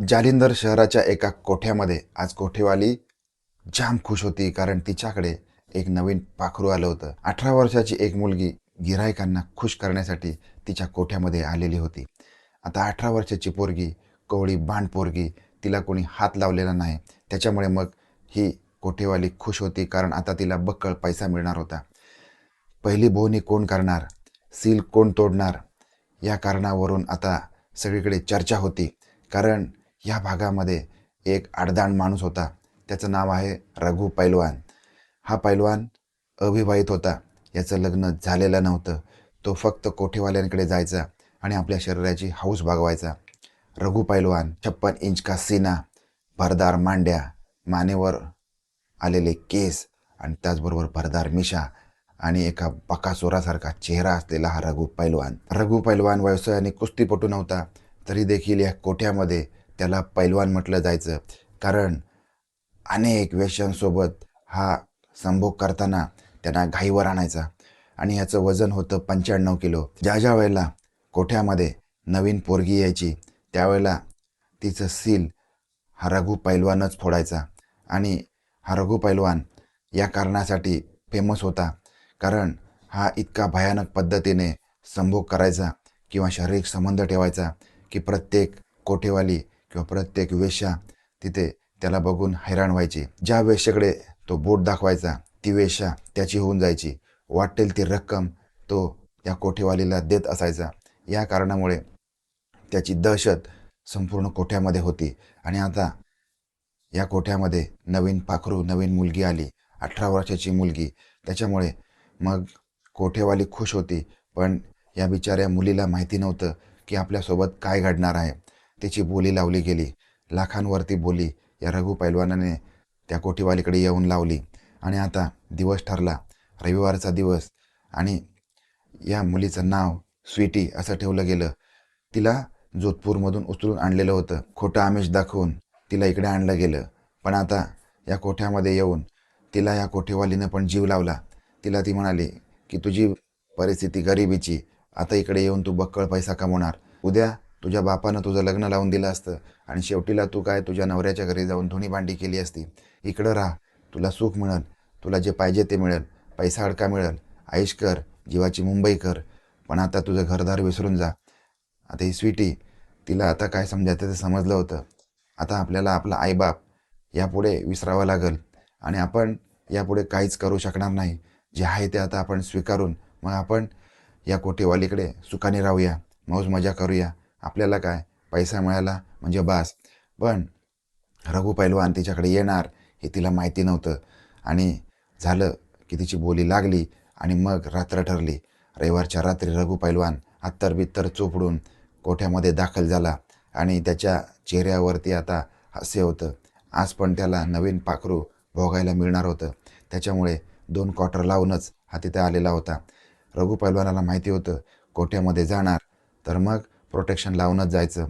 जालिंदर शहराच्या एका कोठ्यामध्ये आज कोठेवाली जाम खुश होती, कारण तिच्याकडे एक नवीन पाखरू आलं होतं. 18 वर्षाची एक मुलगी गिऱ्हाईकांना खुश करण्यासाठी तिच्या कोठ्यामध्ये आलेली होती. आता 18 वर्षाची पोरगी, कोवळी बांड पोरगी, तिला कोणी हात लावलेला नाही. त्याच्यामुळे मग ही कोठेवाली खुश होती, कारण आता तिला बक्कळ पैसा मिळणार होता. पहिली बोहणी कोण करणार, सील कोण तोडणार, या कारणावरून आता सगळीकडे चर्चा होती. कारण या भागामध्ये एक आडदांड माणूस होता. त्याचं नाव आहे रघु पैलवान. हा पैलवान अविवाहित होता. याचं लग्न झालेलं नव्हतं. तो फक्त कोठेवाल्यांकडे जायचा आणि आपल्या शरीराची हौस भागवायचा. रघु पैलवान 56 इंच का सीना, भरदार मांड्या, मानेवर आलेले केस आणि त्याचबरोबर भरदार मिशा आणि एका बकासुरासारखा चेहरा असलेला हा रघु पैलवान. रघु पैलवान व्यवसायाने कुस्तीपटू नव्हता, तरी देखील या कोठ्यामध्ये त्याला पैलवान म्हटलं जायचं. कारण अनेक वेश्यांसोबत हा संभोग करताना त्यांना घाईवर आणायचा आणि ह्याचं वजन होतं 95 किलो. ज्या ज्या वेळेला कोठ्यामध्ये नवीन पोरगी यायची त्यावेळेला तिचं सील हा रघु पैलवानच फोडायचा. आणि हा रघु पैलवान या कारणासाठी फेमस होता, कारण हा इतका भयानक पद्धतीने संभोग करायचा किंवा शारीरिक संबंध ठेवायचा की प्रत्येक कोठेवाली किंवा प्रत्येक वेश्या तिथे त्याला बघून हैराण व्हायची. ज्या वेश्याकडे तो बोट दाखवायचा ती वेश्या त्याची होऊन जायची. वाटेल ती रक्कम तो त्या कोठेवालीला देत असायचा. या कारणामुळे त्याची दहशत संपूर्ण कोठ्यामध्ये होती. आणि आता या कोठ्यामध्ये नवीन पाखरू, नवीन मुलगी आली, 18 वर्षाची मुलगी. त्याच्यामुळे मग कोठेवाली खुश होती, पण या बिचाऱ्या मुलीला माहिती नव्हतं की आपल्यासोबत काय घडणार आहे. तिची बोली लावली गेली. लाखांवरती बोली या रघु पैलवानाने त्या कोठीवालीकडे येऊन लावली. आणि आता दिवस ठरला, रविवारचा दिवस, आणि या मुलीचं नाव स्वीटी असं ठेवलं गेलं. तिला जोधपूरमधून उचलून आणलेलं होतं. खोटं आमिष दाखवून तिला इकडे आणलं गेलं. पण आता या कोठ्यामध्ये येऊन तिला या कोठेवालीनं पण जीव लावला. तिला ती म्हणाली की तुझी परिस्थिती गरिबीची, आता इकडे येऊन तू बक्कळ पैसा कमवणार. उद्या तुझ्या बापानं तुझं लग्न लावून दिलं असतं आणि शेवटीला तू काय तुझ्या नवऱ्याच्या घरी जाऊन धुणी भांडी केली असती. इकडं राहा, तुला सुख मिळेल, तुला जे पाहिजे ते मिळेल, पैसा अडका मिळेल, आईश कर, जीवाची मुंबई कर, पण आता तुझं घरदार विसरून जा. आता ही स्वीटी, तिला आता काय समजायचं ते समजलं होतं. आता आपल्याला आपला आईबाप यापुढे विसरावं लागेल आणि आपण यापुढे काहीच करू शकणार नाही. जे आहे ते आता आपण स्वीकारून मग आपण या कोठेवालीकडे सुखाने राहूया, मौज मजा करूया. आपल्याला काय, पैसा मिळाला म्हणजे बास. पण रघु पैलवान तिच्याकडे येणार हे तिला माहिती नव्हतं. आणि झालं की तिची बोली लागली आणि मग रात्र ठरली. रविवारच्या रात्री रघु पैलवान अत्तर चोपडून कोठ्यामध्ये दाखल झाला आणि त्याच्या चेहऱ्यावरती आता हास्य होतं. आज पण त्याला नवीन पाखरू भोगायला मिळणार होतं. त्याच्यामुळे 2 क्वार्टर लावूनच हा तिथे आलेला होता. रघु पैलवानाला माहिती होतं कोठ्यामध्ये जाणार तर मग प्रोटेक्शन लावूनच जायचं.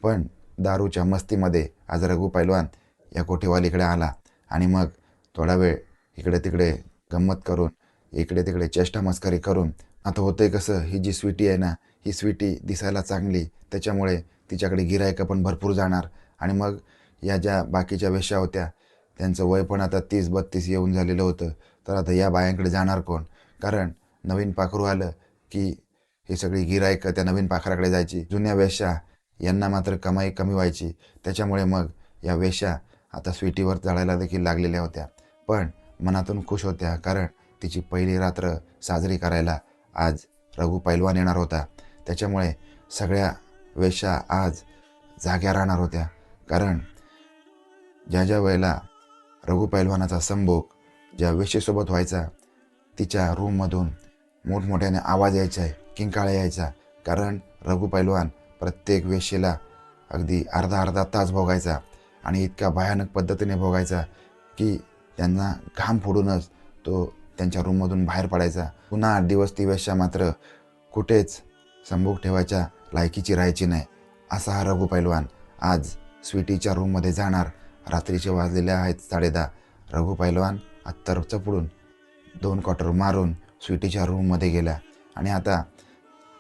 पण दारूच्या मस्तीमध्ये आज रघु पैलवान या कोठेवालीकडे आला आणि मग थोडा वेळ इकडे तिकडे गंमत करून, इकडे तिकडे चेष्टा मस्करी करून, आता होतंय कसं, ही जी स्वीटी आहे ना, ही स्वीटी दिसायला चांगली, त्याच्यामुळे तिच्याकडे गिरायकं पण भरपूर जाणार. आणि मग या ज्या बाकीच्या वेश्या होत्या त्यांचं वय पण आता 30-32 येऊन झालेलं होतं. तर आता या बायांकडे जाणार कोण? कारण नवीन पाखरू आलं की ही सगळी गिरायकं त्या नवीन पाखराकडे जायची. जुन्या वेश्या यांना मात्र कमाई कमी व्हायची. त्याच्यामुळे मग या वेश्या आता स्वीटीवर चढायला देखील लागलेल्या होत्या. पण मनातून खुश होत्या, कारण तिची पहिली रात्र साजरी करायला आज रघु पैलवान येणार होता. त्याच्यामुळे सगळ्या वेश्या आज जाग्या राहणार होत्या. कारण ज्या ज्या वेळेला रघु पैलवानाचा संभोग ज्या वेश्येसोबत व्हायचा, तिच्या रूममधून मोठमोठ्याने आवाज यायचा, किंकाळ्या यायचा. कारण रघु पैलवान प्रत्येक वेश्येला अगदी अर्धा तास भोगायचा आणि इतका भयानक पद्धतीने भोगायचा की त्यांना घाम फोडूनच तो त्यांच्या रूममधून बाहेर पडायचा. पुन्हा 8 दिवस ती वेश्या मात्र कुठेच संभोग ठेवायच्या लायकीची राहायची नाही. असा हा रघु पैलवान आज स्वीटीच्या रूममध्ये जाणार. रात्रीचे वाजलेले आहेत 10:30. रघु पैलवान अत्तर चपडून 2 क्वार्टर मारून स्वीटीच्या रूममध्ये गेला आणि आता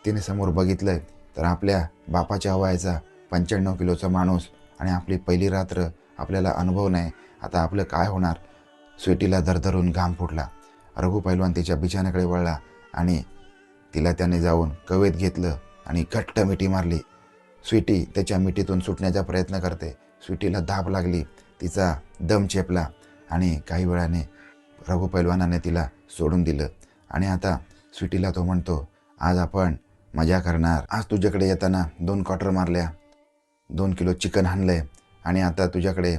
तिने समोर बघितलं तर आपल्या बापाच्या वयाचा 95 किलोचा माणूस आणि आपली पहिली रात्र, आपल्याला अनुभव नाही, आता आपलं काय होणार. स्वीटीला दरदरून घाम फुटला. रघु पैलवान तिच्या बिछाण्याकडे वळला आणि तिला त्याने जाऊन कवेत घेतलं आणि घट्ट मिठी मारली. स्वीटी त्याच्या मिठीतून सुटण्याचा प्रयत्न करते. स्वीटीला धाप लागली, तिचा दम चेपला आणि काही वेळाने रघु पैलवानाने तिला सोडून दिलं. आणि आता स्वीटीला तो म्हणतो, आज आपण मजा करणार. आज तुझ्याकडे येताना 2 क्वार्टर मारल्या, 2 किलो चिकन आणलंय आणि आता तुझ्याकडे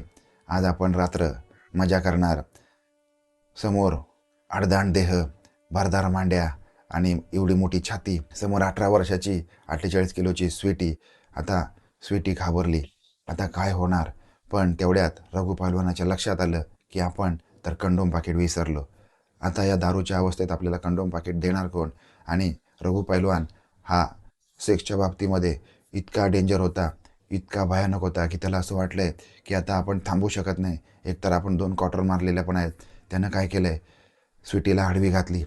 आज आपण रात्र मजा करणार. समोर अडदांड देह, भरदार मांड्या आणि एवढी मोठी छाती, समोर 18 वर्षाची 48 किलोची स्वीटी. आता स्वीटी घाबरली, आता काय होणार. पण तेवढ्यात रघु पैलवानाच्या लक्षात आलं की आपण तर कंडोम पाकिट विसरलो. आता या दारूच्या अवस्थेत आपल्याला कंडोम पाकिट देणार कोण. आणि रघु पैलवान हा सेक्सच्या बाबतीमध्ये इतका डेंजर होता, इतका भयानक होता की त्याला असं वाटलंय की आता आपण थांबू शकत नाही. एकतर आपण 2 क्वार्टर मारलेल्या पण आहेत. त्यानं काय केलंय, स्वीटीला आडवी घातली,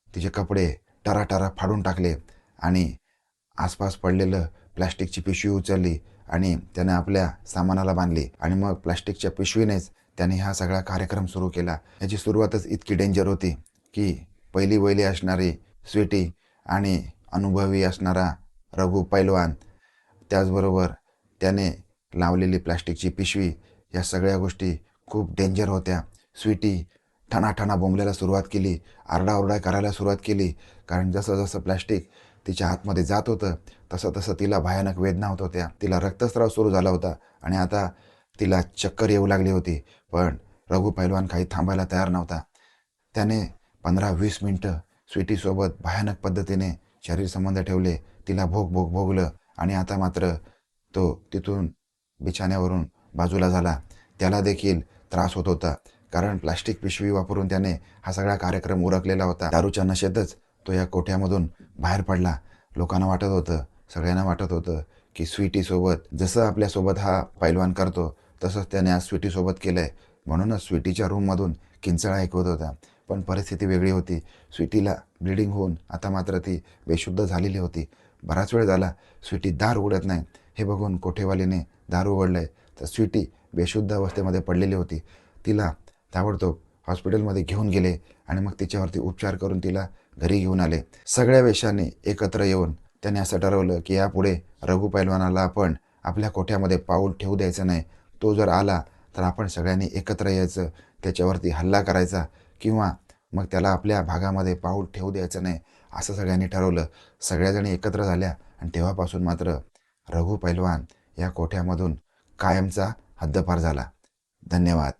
तिचे कपडे टराटरा फाडून टाकले आणि आसपास पडलेलं प्लॅस्टिकची पिशवी उचलली आणि त्याने आपल्या सामानाला बांधली. आणि मग प्लॅस्टिकच्या पिशवीनेच त्याने हा सगळा कार्यक्रम सुरू केला. याची सुरुवातच इतकी डेंजर होती की पहिली वहिली असणारी स्वीटी आणि अनुभवी असणारा रघु पैलवान, त्याचबरोबर त्याने लावलेली प्लॅस्टिकची पिशवी, या सगळ्या गोष्टी खूप डेंजर होत्या. स्वीटी ठणाठणा बोंबल्याला सुरुवात केली, आरडाओरडा करायला सुरुवात केली. कारण जसं जसं प्लॅस्टिक तिच्या आतमध्ये जात होतं तसं तसं तिला भयानक वेदना होत होत्या. तिला रक्तस्राव सुरू झाला होता आणि आता तिला चक्कर येऊ लागली होती. पण रघु पैलवान काही थांबायला तयार नव्हता. त्याने 15-20 मिनटं स्वीटीसोबत भयानक पद्धतीने शरीर संबंध ठेवले, तिला भोगलं आणि आता मात्र तो तिथून बिछाण्यावरून बाजूला झाला. त्याला देखील त्रास होत होता, कारण प्लास्टिक पिशवी वापरून त्याने हा सगळा कार्यक्रम उरकलेला होता. दारूच्या नशेतच तो या कोठ्यामधून बाहेर पडला. लोकांना वाटत होतं, सगळ्यांना वाटत होतं की स्वीटीसोबत जसं आपल्यासोबत हा पैलवान करतो तसंच त्याने आज स्वीटीसोबत केलं आहे. म्हणूनच स्वीटीच्या रूममधून किंचाळा ऐकवत होता. पण परिस्थिती वेगळी होती. स्वीटीला ब्लिडिंग होऊन आता मात्र ती बेशुद्ध झालेली होती. बराच वेळ झाला स्वीटी दार उघडत नाही. हे बघून कोठेवालीने दार उघडलंय तर स्वीटी बेशुद्ध अवस्थेमध्ये पडलेली होती. तिला ताबडतोब हॉस्पिटलमध्ये घेऊन गेले आणि मग तिच्यावरती उपचार करून तिला घरी घेऊन आले. सगळ्या वेशाने एकत्र येऊन त्याने असं ठरवलं की यापुढे रघु पैलवानाला आपण आपल्या कोठ्यामध्ये पाऊल ठेवू द्यायचं नाही. तो जर आला तर आपण सगळ्यांनी एकत्र यायचं, त्याच्यावरती हल्ला करायचा किंवा मग त्याला आपल्या भागामध्ये पाऊल ठेवू द्यायचं नाही, असं सगळ्यांनी ठरवलं. सगळ्याजणी एकत्र झाल्या आणि तेव्हापासून मात्र रघु पैलवान या कोठ्यामधून कायमचा हद्दपार झाला. धन्यवाद.